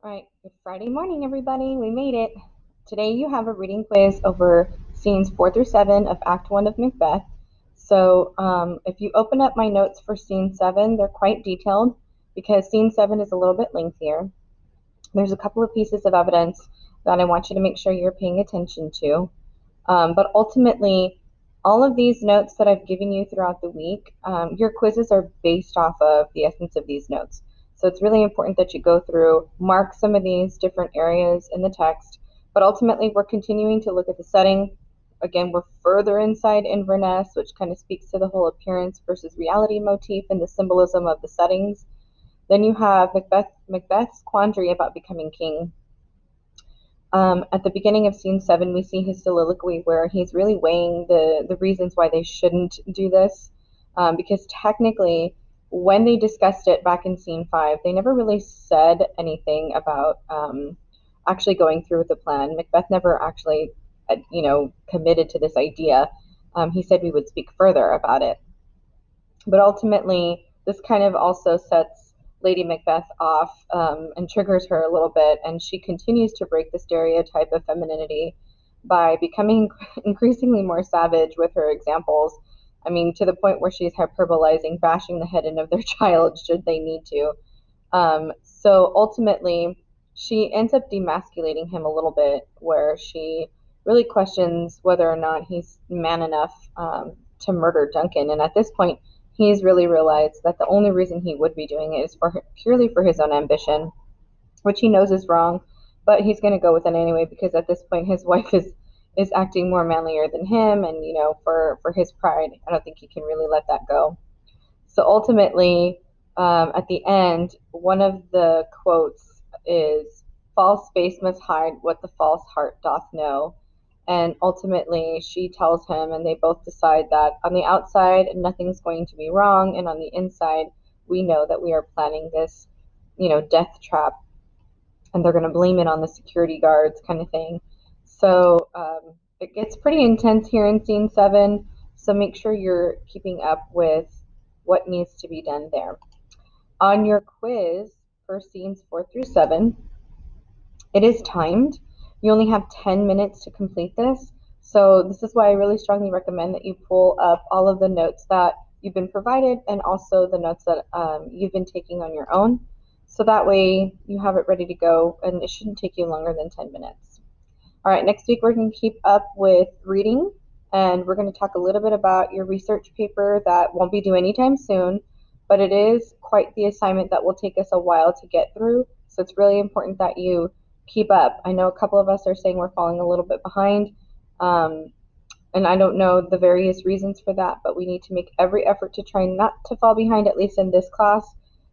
All right, good Friday morning, everybody. We made it. Today you have a reading quiz over scenes 4 through 7 of Act 1 of Macbeth. So if you open up my notes for scene 7, they're quite detailed because scene 7 is a little bit lengthier. There's a couple of pieces of evidence that I want you to make sure you're paying attention to. But ultimately, all of these notes that I've given you throughout the week, your quizzes are based off of the essence of these notes. So it's really important that you go through, mark some of these different areas in the text, but ultimately we're continuing to look at the setting. Again, we're further inside Inverness, which kind of speaks to the whole appearance versus reality motif and the symbolism of the settings. Then you have Macbeth's quandary about becoming king. At the beginning of scene 7, we see his soliloquy where he's really weighing the reasons why they shouldn't do this. Because technically, when they discussed it back in scene 5, they never really said anything about actually going through with the plan. Macbeth never actually, committed to this idea. He said we would speak further about it. But ultimately, this kind of also sets Lady Macbeth off and triggers her a little bit, and she continues to break the stereotype of femininity by becoming increasingly more savage with her examples. I mean, to the point where she's hyperbolizing, bashing the head in of their child should they need to. So ultimately, she ends up demasculating him a little bit, where she really questions whether or not he's man enough to murder Duncan. And at this point, he's really realized that the only reason he would be doing it is purely for his own ambition, which he knows is wrong, but he's going to go with it anyway because at this point his wife is acting more manlier than him, and for his pride, I don't think he can really let that go. So ultimately, at the end, one of the quotes is, "False face must hide what the false heart doth know." And ultimately, she tells him, and they both decide that on the outside, nothing's going to be wrong, and on the inside, we know that we are planning this, death trap, and they're going to blame it on the security guards, kind of thing. So it gets pretty intense here in scene 7. So make sure you're keeping up with what needs to be done there. On your quiz for scenes 4 through 7, it is timed. You only have 10 minutes to complete this. So this is why I really strongly recommend that you pull up all of the notes that you've been provided and also the notes that you've been taking on your own. So that way you have it ready to go and it shouldn't take you longer than 10 minutes. All right, next week we're going to keep up with reading, and we're going to talk a little bit about your research paper that won't be due anytime soon, but it is quite the assignment that will take us a while to get through. So it's really important that you keep up. I know a couple of us are saying we're falling a little bit behind, um, and I don't know the various reasons for that, but we need to make every effort to try not to fall behind, at least in this class,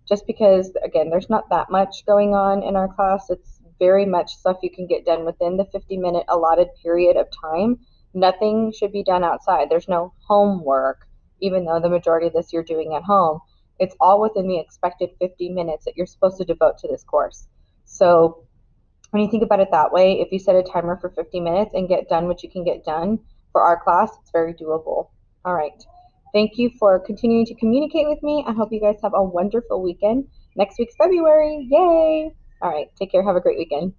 just because, again, there's not that much going on in our class. It's very much stuff you can get done within the 50-minute allotted period of time. Nothing should be done outside. There's no homework, even though the majority of this you're doing at home. It's all within the expected 50 minutes that you're supposed to devote to this course. So when you think about it that way, if you set a timer for 50 minutes and get done what you can get done for our class, it's very doable. All right. Thank you for continuing to communicate with me. I hope you guys have a wonderful weekend. Next week's February. Yay! All right. Take care. Have a great weekend.